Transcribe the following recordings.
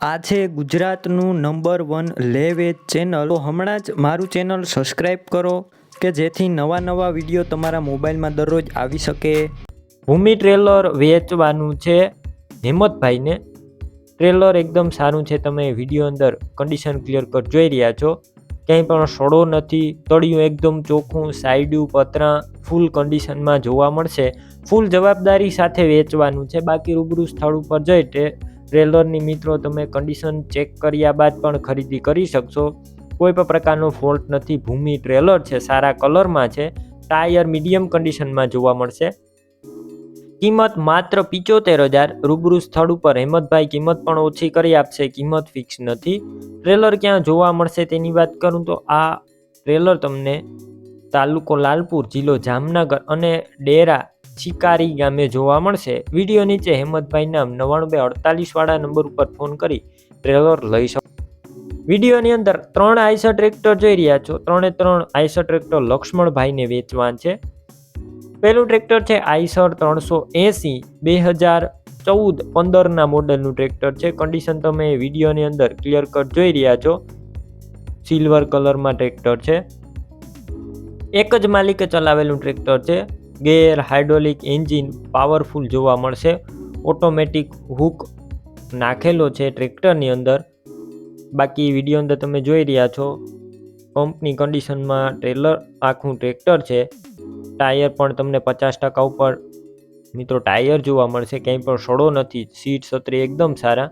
આ છે ગુજરાતનું નંબર 1 લે વેચ ચેનલ. તો હમણાં જ મારું ચેનલ સબસ્ક્રાઈબ કરો કે જેથી નવા વિડીયો તમારા મોબાઈલમાં દરરોજ આવી શકે. ભૂમિ ટ્રેલર વેચવાનું છે હિંમતભાઈને. ટ્રેલર એકદમ સારું છે. તમે વિડીયો અંદર કન્ડિશન ક્લિયર કટ જોઈ રહ્યા છો. ક્યાંય પણ સડો નથી, તળિયું એકદમ ચોખ્ખું, સાઈડ્યું પતરા ફૂલ કન્ડિશનમાં જોવા મળશે. ફૂલ જવાબદારી સાથે વેચવાનું છે. બાકી રૂબરૂ સ્થળ ઉપર જઈ ટ્રેલરની મિત્રો તમે કન્ડિશન ચેક કર્યા બાદ પણ ખરીદી કરી શકશો. કોઈ પણ પ્રકારનો ફોલ્ટ નથી. ભૂમિ ટ્રેલર છે, સારા કલરમાં છે, ટાયર મીડિયમ કન્ડિશનમાં જોવા મળશે. કિંમત માત્ર 75,000. રૂબરૂ સ્થળ ઉપર હિંમતભાઈ કિંમત પણ ઓછી કરી આપશે. કિંમત ફિક્સ નથી. ટ્રેલર ક્યાં જોવા મળશે તેની વાત કરું તો આ ટ્રેલર તમને તાલુકો લાલપુર, જિલ્લો જામનગર અને ડેરા ચિકારી ગામે જોવા મળશે. વિડીયો નીચે હિંમતભાઈ નામ 9248 વાળા નંબર ઉપર ફોન કરી ટ્રેલર લઈ શકો. વિડીયોની અંદર 3 આઈશર ટ્રેક્ટર જોઈ રહ્યા છો. 3 આઈશર ટ્રેક્ટર લક્ષ્મણભાઈને વેચવાન છે. પહેલું ટ્રેક્ટર છે આઈશર 380 2014-15 મોડલનું ટ્રેક્ટર છે. કન્ડિશન તમે વિડીયોની અંદર ક્લિયર કટ જોઈ રહ્યા છો. સિલ્વર કલરમાં ટ્રેક્ટર છે. એક જ માલિકે ચલાવેલું ટ્રેક્ટર છે. ગેર, હાઇડ્રોલિક એન્જિન પાવરફુલ જોવા મળશે. ઓટોમેટિક હુક નાખેલો છે ટ્રેક્ટરની અંદર. બાકી વિડીયો અંદર તમે જોઈ રહ્યા છો કંપની કન્ડિશનમાં ટ્રેલર આખું ટ્રેક્ટર છે. ટાયર પણ તમને 50% ઉપર મિત્રો ટાયર જોવા મળશે. ક્યાંય પણ સડો નથી. સીટ છત્રી એકદમ સારા.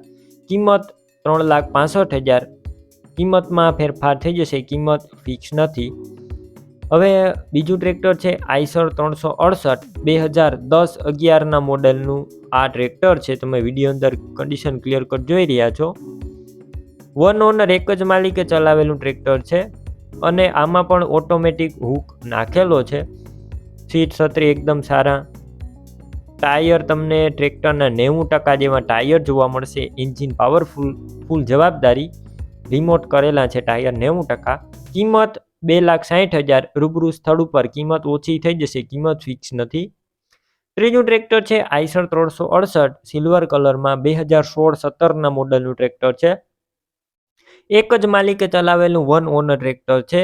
કિંમત 3,65,000. કિંમતમાં ફેરફાર થઈ જશે. કિંમત ફિક્સ નથી. હવે બીજું ટ્રેક્ટર છે આઈશર 368 2010-11 મોડેલનું આ ટ્રેક્ટર છે. તમે વિડીયો અંદર કન્ડિશન ક્લિયર કટ જોઈ રહ્યા છો. 1 ઓનર, એક જ માલિકે ચલાવેલું ટ્રેક્ટર છે અને આમાં પણ ઓટોમેટિક હુક નાખેલો છે. સીટ છત્રી એકદમ સારા. ટાયર તમને ટ્રેક્ટરના 90% જેવા ટાયર જોવા મળશે. એન્જિન પાવરફુલ, ફૂલ જવાબદારી. રિમોટ કરેલા છે ટાયર 90%. કિંમત 2,60,000. રૂબરૂ સ્થળ ઉપર કિંમત ઓછી થઈ જશે. કિંમત ફિક્સ નથી. ત્રીજું ટ્રેક્ટર છે આઈશર 368 સિલ્વર કલરમાં 2016-17 મોડલનું ટ્રેક્ટર છે. એક જ માલિકે ચલાવેલું 1 ઓનર ટ્રેક્ટર છે.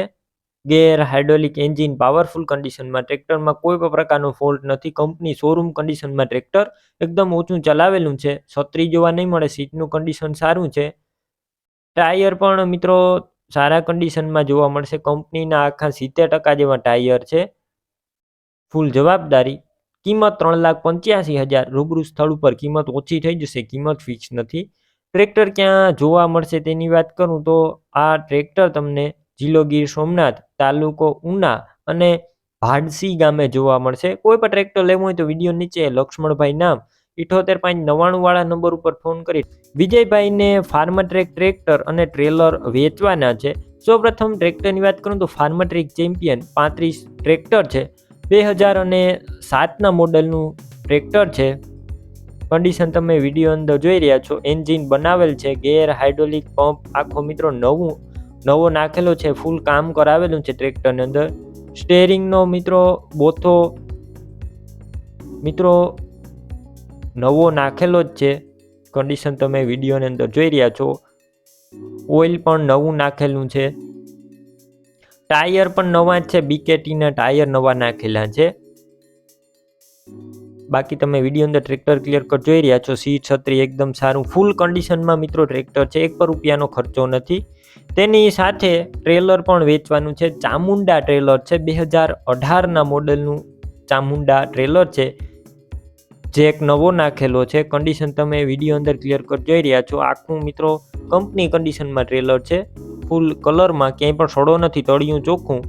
ગેર, હાઇડ્રોલિક એન્જિન પાવરફુલ કન્ડિશનમાં. ટ્રેક્ટરમાં કોઈ પણ પ્રકારનો ફોલ્ટ નથી. કંપની શોરૂમ કન્ડિશનમાં ટ્રેક્ટર એકદમ ઊંચું ચલાવેલું છે. છત્રી જોવા નહીં મળે. સીટનું કન્ડિશન સારું છે. ટાયર પણ મિત્રો સારા કન્ડિશનમાં જોવા મળશે. કંપનીના આખા 70% જેવા ટાયર છે. ફૂલ જવાબદારી. કિંમત 3,85,000. રૂબરૂ સ્થળ ઉપર કિંમત ઓછી થઈ જશે. કિંમત ફિક્સ નથી. ટ્રેક્ટર ક્યાં જોવા મળશે તેની વાત કરું તો આ ટ્રેક્ટર તમને જિલ્લો ગીર સોમનાથ, તાલુકો ઉના અને ભાડસી ગામે જોવા મળશે. કોઈ પણ ટ્રેક્ટર લેવું હોય તો વિડીયો નીચે લક્ષ્મણભાઈ નામ 78,599 વાળા નંબર ઉપર ફોન કરી વિજયભાઈને ફાર્મર ટ્રેક ટ્રેક્ટર અને ટ્રેલર વેચવાના છે. સૌપ્રથમ ટ્રેક્ટરની વાત કરું તો ફાર્મર ટ્રેક ચેમ્પિયન 35 ટ્રેક્ટર છે. 2007 મોડલનું ટ્રેક્ટર છે. કન્ડિશન તમે વિડીયો અંદર જોઈ રહ્યા છો. એન્જિન બનાવેલ છે. ગેર, હાઇડ્રોલિક પંપ આખો મિત્રો નવો નાખેલો છે. ફૂલ કામ કરાવેલું છે ટ્રેક્ટરની અંદર. સ્ટેરિંગનો બોથો નવો નાખેલો જ છે. કન્ડિશન તમે વિડીયોની અંદર જોઈ રહ્યા છો. ઓઇલ પણ નવું નાખેલું છે. ટાયર પણ નવા જ છે. બીકેટીના ટાયર નવા નાખેલા છે. બાકી તમે વિડીયો અંદર ટ્રેક્ટર ક્લિયર કટ જોઈ રહ્યા છો. સીટ છત્રી એકદમ સારું. ફૂલ કન્ડિશનમાં મિત્રો ટ્રેક્ટર છે. 1 રૂપિયાનો ખર્ચો નથી. તેની સાથે ટ્રેલર પણ વેચવાનું છે. ચામુંડા ટ્રેલર છે. 2018 મોડલનું ચામુંડા ટ્રેલર છે. જે એક નવો નાખેલો છે. કન્ડિશન તમે વિડીયો અંદર ક્લિયર કટ જોઈ રહ્યા છો. આખું મિત્રો કંપની કન્ડિશનમાં ટ્રેલર છે. ફૂલ કલરમાં. ક્યાંય પણ સડો નથી. તળિયું ચોખ્ખું.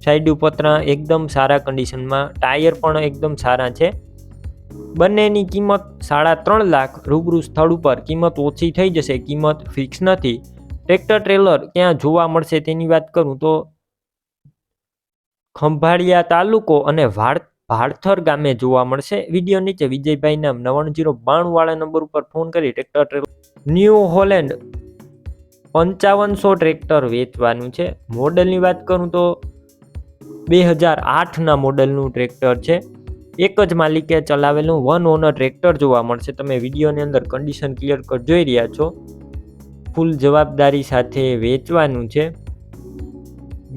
સાઈડ પતરા એકદમ સારા કન્ડિશનમાં. ટાયર પણ એકદમ સારા છે. બંનેની કિંમત 3.5 લાખ. રૂબરૂ સ્થળ ઉપર કિંમત ઓછી થઈ જશે. કિંમત ફિક્સ નથી. ટ્રેક્ટર ટ્રેલર ક્યાં જોવા મળશે તેની વાત કરું તો ખંભાળિયા તાલુકો અને ભાડથર ગામે જોવા મળશે. વિડીયો નીચે વિજયભાઈ નામ 9092 વાળા નંબર ઉપર ફોન કરી tractor trailer new Holland 5500 tractor વેચવાનું છે. મોડલની વાત કરું તો 2008 મોડલનું ટ્રેક્ટર છે. એક જ માલિકે ચલાવેલું 1 ઓનર ટ્રેક્ટર જોવા મળશે. તમે વિડીયોની અંદર કન્ડિશન ક્લિયર કટ જોઈ રહ્યા છો. ફૂલ જવાબદારી સાથે વેચવાનું છે.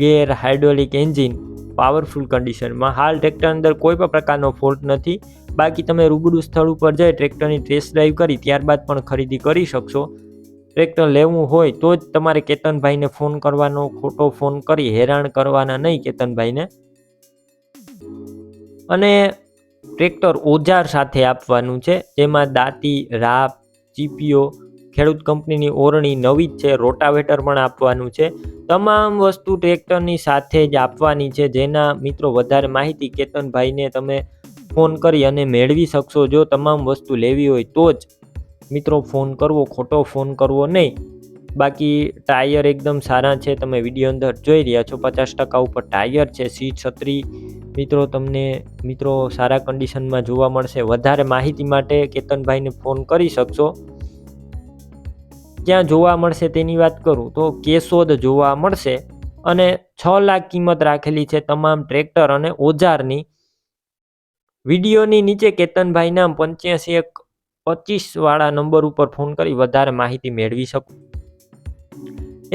ગેર હાઇડ્રોલિક એન્જિન પાવરફુલ કન્ડિશનમાં. હાલ ટ્રેક્ટર અંદર કોઈ પણ પ્રકારનો ફોલ્ટ નથી. બાકી તમે રૂબરૂ સ્થળ ઉપર જઈ ટ્રેક્ટરની ટેસ્ટ ડ્રાઈવ કરી ત્યારબાદ પણ ખરીદી કરી શકશો. ટ્રેક્ટર લેવું હોય તો જ તમારે કેતનભાઈને ફોન કરવાનો, ખોટો ફોન કરી હેરાન કરવાના નહીં કેતનભાઈને. અને ટ્રેક્ટર ઓજાર સાથે આપવાનું છે, જેમાં દાંતી, રાપ, ચીપીઓ, ખેડૂત કંપનીની ઓરણી નવી જ છે, રોટાવેટર પણ આપવાનું છે. તમામ વસ્તુ ટ્રેક્ટરની સાથે જ આપવાની છે. જેના મિત્રો વધારે માહિતી કેતનભાઈને તમે ફોન કરી અને મેળવી શકશો. જો તમામ વસ્તુ લેવી હોય તો જ મિત્રો ફોન કરવો, ખોટો ફોન કરવો નહીં. બાકી ટાયર એકદમ સારા છે, તમે વિડીયો અંદર જોઈ રહ્યા છો. 50% ઉપર ટાયર છે. સીટ છત્રી મિત્રો તમને મિત્રો સારા કન્ડિશનમાં જોવા મળશે. વધારે માહિતી માટે કેતનભાઈને ફોન કરી શકશો. ક્યાં જોવા મળશે તેની વાત કરું તો કેશોદ જોવા મળશે. અને 6 લાખ કિંમત રાખેલી છે તમામ ટ્રેક્ટર અને ઓજારની. વિડીયોની નીચે કેતનભાઈ નામ 8525 વાળા નંબર ઉપર ફોન કરી વધારે માહિતી મેળવી શકો.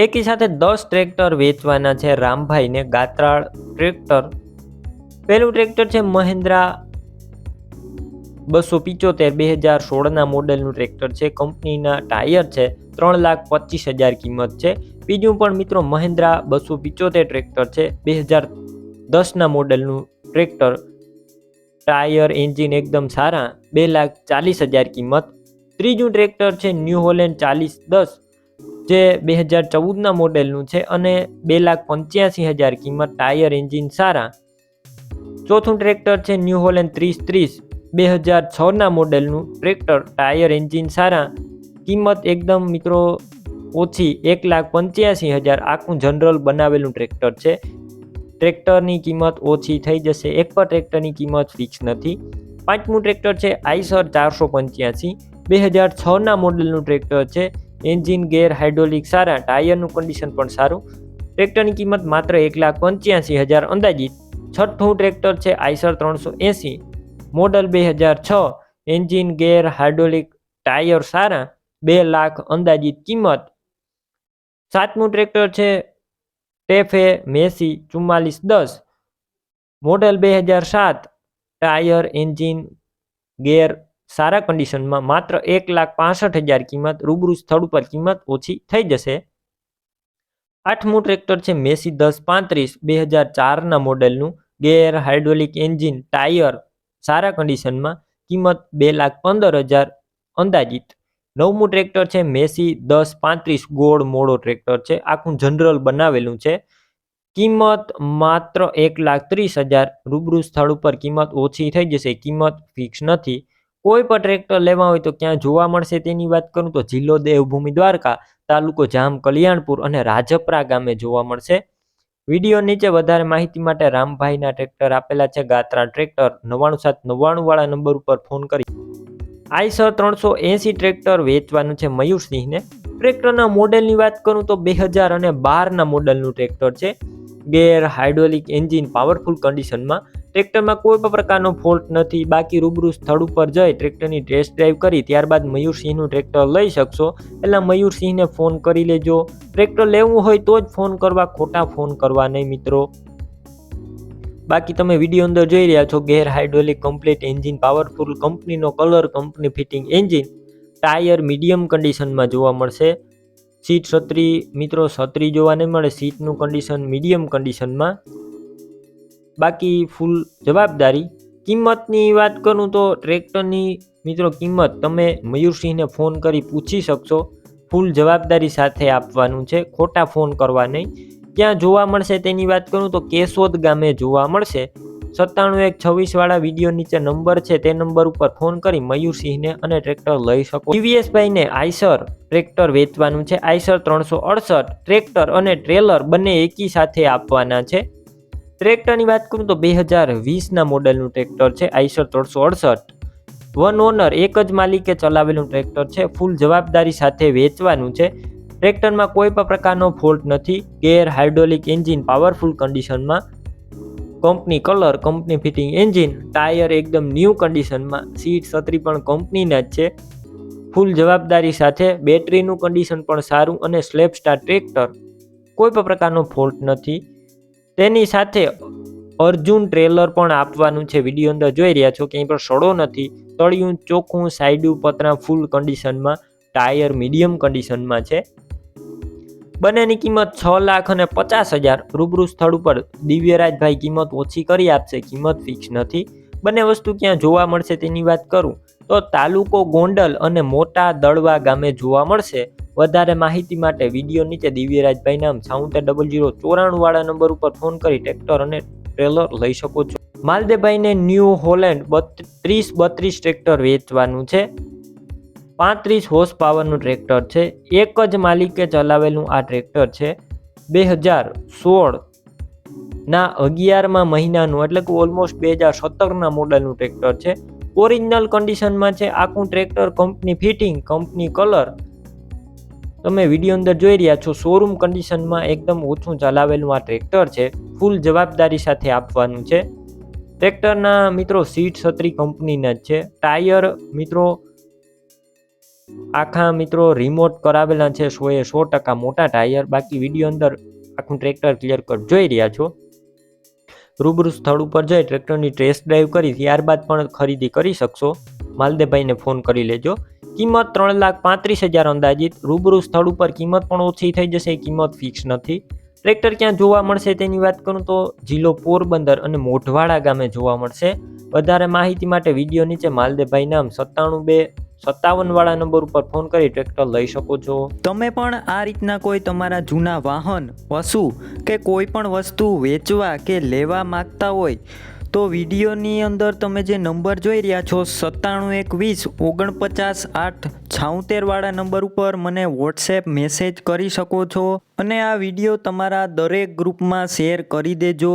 એકી સાથે 10 ટ્રેક્ટર વેચવાના છે રામભાઈને. ગાત્રાળ ટ્રેક્ટર. પહેલું ટ્રેક્ટર છે મહિન્દ્રા 275 2016 મોડેલનું ટ્રેક્ટર છે. કંપનીના ટાયર છે. 3,25,000 કિંમત છે. બીજું પણ મિત્રો મહિન્દ્રા 275 ટ્રેક્ટર છે. 2010 મોડેલનું ટ્રેક્ટર. ટાયર, એન્જિન એકદમ સારા. 2,40,000 કિંમત. ત્રીજું ટ્રેક્ટર છે ન્યૂ હોલેન્ડ 4010 જે 2014 મોડેલનું છે અને 2,85,000 કિંમત. ટાયર, એન્જિન સારા. ચોથું ટ્રેક્ટર છે ન્યૂ હોલેન્ડ 3030 2006 મોડેલનું ટ્રેક્ટર. ટાયર, એન્જિન સારા. કિંમત એકદમ મિત્રો ઓછી 1,85,000. આખું જનરલ બનાવેલું ટ્રેક્ટર છે. ટ્રેક્ટરની કિંમત ઓછી થઈ જશે. એક પણ ટ્રેક્ટરની કિંમત ફિક્સ નથી. પાંચમું ટ્રેક્ટર છે આઈશર 485 2006 મોડેલનું ટ્રેક્ટર છે. એન્જિન, ગેર હાઇડ્રોલિક સારા. ટાયરનું કન્ડિશન પણ સારું. ટ્રેક્ટરની કિંમત માત્ર 1,85,000 અંદાજિત. છઠ્ઠું ટ્રેક્ટર છે Eicher 380 model 2006. Engine, gear hydraulic, tyre સારા. 2 લાખ અંદાજિત કિંમત. સાતમું ટ્રેક્ટર છે TAFE Massey 4410 model 2007. Tyre, engine, gear સારા કન્ડિશનમાં. માત્ર 1,65,000 કિંમત. રૂબરૂ સ્થળ ઉપર કિંમત ઓછી થઈ જશે. આઠમું ટ્રેક્ટર છે મેસી 1035 2004 મોડેલનું. ગેર હાઇડ્રોલિક, એન્જિન, ટાયર સારા કન્ડિશનમાં. કિંમત 2,15,000 અંદાજિત. નવમું ટ્રેક્ટર છે મેસી 1035 ગોળ મોડો ટ્રેક્ટર છે. આખું જનરલ બનાવેલું છે. કિંમત માત્ર 1,30,000. રૂબરૂ સ્થળ ઉપર કિંમત ઓછી થઈ જશે. કિંમત ફિક્સ નથી. કોઈ પણ ટ્રેક્ટર લેવા હોય તો ક્યાં જોવા મળશે તેની વાત કરું તો જિલ્લો દેવભૂમિ દ્વારકા, તાલુકો જામ કલ્યાણપુર અને રાજપરા ગામે જોવા મળશે. વિડીયો નીચે વધારે માહિતી માટે રામભાઈના ટ્રેક્ટર આપેલા છે. ગાત્રા ટ્રેક્ટર. 99799 વાળા નંબર ઉપર ફોન કરી આઈશર 380 ટ્રેક્ટર વેચવાનું છે મયુરસિંહને. ટ્રેક્ટરના મોડેલની વાત કરું તો 2012 મોડેલનું ટ્રેક્ટર છે. ગેર હાઇડ્રોલિક, એન્જિન પાવરફુલ કન્ડિશનમાં. ટ્રેક્ટરમાં કોઈ પણ પ્રકારનો ફોલ્ટ નથી. બાકી રૂબરૂ સ્થળ ઉપર જઈ ટ્રેક્ટરની ટેસ્ટ ડ્રાઈવ કરી ત્યારબાદ મયુરસિંહનું ટ્રેક્ટર લઈ શકશો. એટલે મયુરસિંહને ફોન કરી લેજો. ટ્રેક્ટર લેવું હોય તો જ ફોન કરવા, ખોટા ફોન કરવા નહીં મિત્રો. બાકી તમે વિડીયો અંદર જોઈ રહ્યા છો. Gear hydraulic, complete engine powerful, કંપનીનો colour, company fitting engine. Tyre medium કન્ડિશનમાં જોવા મળશે. સીટ છત્રી મિત્રો છત્રી જોવા નહીં મળે. સીટનું કન્ડિશન મીડિયમ કન્ડિશનમાં. બાકી ફૂલ જવાબદારી. કિંમતની વાત કરું તો ટ્રેક્ટરની મિત્રો કિંમત તમે મયુરસિંહને ફોન કરી પૂછી શકશો. ફૂલ જવાબદારી સાથે આપવાનું છે, ખોટા ફોન કરવા નહીં. ક્યાં જોવા મળશે તેની વાત કરું તો કેશોદ ગામે જોવા મળશે. 9726 વાળા વિડીયો નીચે નંબર છે તે નંબર ઉપર ફોન કરી મયુરસિંહને અને ટ્રેક્ટર લઈ શકો. ટીવીએસભાઈને આઈશર ટ્રેક્ટર વેચવાનું છે. આઈશર 368 ટ્રેક્ટર અને ટ્રેલર બંને એકી સાથે આપવાના છે. ટ્રેક્ટરની વાત કરું તો 2020 મોડેલનું ટ્રેક્ટર છે. આઈશર 368 વન ઓનર, એક જ માલિકે ચલાવેલું ટ્રેક્ટર છે. ફૂલ જવાબદારી સાથે વેચવાનું છે. ટ્રેક્ટરમાં કોઈ પણ પ્રકારનો ફોલ્ટ નથી. ગેર હાઇડ્રોલિક, એન્જિન પાવરફુલ કન્ડિશનમાં. Company colour, company fitting engine. Tyre એકદમ ન્યૂ કન્ડિશનમાં. સીટ છત્રી પણ કંપનીના જ છે. ફૂલ જવાબદારી સાથે, બેટરીનું કન્ડિશન પણ સારું અને સ્લેપ સ્ટાર ટ્રેક્ટર, કોઈ પણ પ્રકારનો ફોલ્ટ નથી. તેની સાથે અર્જુન ટ્રેલર પણ આપવાનું છે. વિડીયો અંદર જોઈ રહ્યા છો, ક્યાંય પણ સડો નથી, તળિયું ચોખ્ખું, સાઈડું પતરા ફૂલ કન્ડિશનમાં, ટાયર મીડિયમ કન્ડિશનમાં છે. બંનેની કિંમત 6,50,000. રૂબરૂ સ્થળ ઉપર દિવ્યરાજભાઈ કિંમત ઓછી કરી આપશે, કિંમત ફિક્સ નથી. બંને વસ્તુ ક્યાં જોવા મળશે તેની વાત કરું તો તાલુકો ગોંડલ અને મોટા દળવા ગામે જોવા મળશે. વધારે માહિતી માટે વિડીયો નીચે દિવ્યરાજભાઈ નામ 760094 વાળા નંબર ઉપર ફોન કરી ટ્રેક્ટર અને ટ્રેલર લઈ શકો છો. માલદેભાઈને ન્યૂ હોલેન્ડ 3032 ટ્રેક્ટર વેચવાનું છે. 35 હોર્સ પાવરનું ટ્રેક્ટર છે. એક જ માલિકે ચલાવેલું આ ટ્રેક્ટર છે. 2016 ના 11મા મહિનાનું એટલે કે ઓલમોસ્ટ 2017ના મોડલનું ટ્રેક્ટર છે. ઓરિજિનલ કન્ડિશનમાં છે. આખું tractor company fitting, company colour તમે વિડીયો અંદર જોઈ રહ્યા છો. શોરૂમ કન્ડિશનમાં એકદમ ઓછું ચલાવેલું આ ટ્રેક્ટર છે. ફૂલ જવાબદારી સાથે આપવાનું છે. ટ્રેક્ટરના મિત્રો સીટ છત્રી કંપનીના જ છે. ટાયર મિત્રો આખા મિત્રો રિમોટ કરાવેલા છે. 100% મોટા ટાયર. બાકી વિડીયો અંદર આખું ટ્રેક્ટર ક્લિયર કટ જોઈ રહ્યા છો. રૂબરૂ સ્થળ ઉપર જઈ ટ્રેક્ટરની ટેસ્ટ ડ્રાઈવ કરી ત્યારબાદ પણ ખરીદી કરી શકશો. માલદેભાઈને ફોન કરી લેજો. કિંમત 3,35,000 અંદાજિત. રૂબરૂ સ્થળ ઉપર કિંમત પણ ઓછી થઈ જશે, કિંમત ફિક્સ નથી. ટ્રેક્ટર ક્યાં જોવા મળશે તેની વાત કરું તો જિલ્લો પોરબંદર અને મોઢવાડા ગામે જોવા મળશે. વધારે માહિતી માટે વિડીયો નીચે માલદેભાઈ નામ 9757 વાળા નંબર ઉપર ફોન કરી ટ્રેક્ટર લઈ શકો છો. તમે પણ આ રીતના કોઈ તમારા જૂના વાહન, પશુ કે કોઈ પણ વસ્તુ વેચવા કે લેવા માંગતા હોય તો વિડીયોની અંદર તમે જે નંબર જોઈ રહ્યા છો 9712499876 વાળા નંબર ઉપર મને વોટ્સએપ મેસેજ કરી શકો છો અને આ વિડીયો તમારા દરેક ગ્રુપમાં શેર કરી દેજો.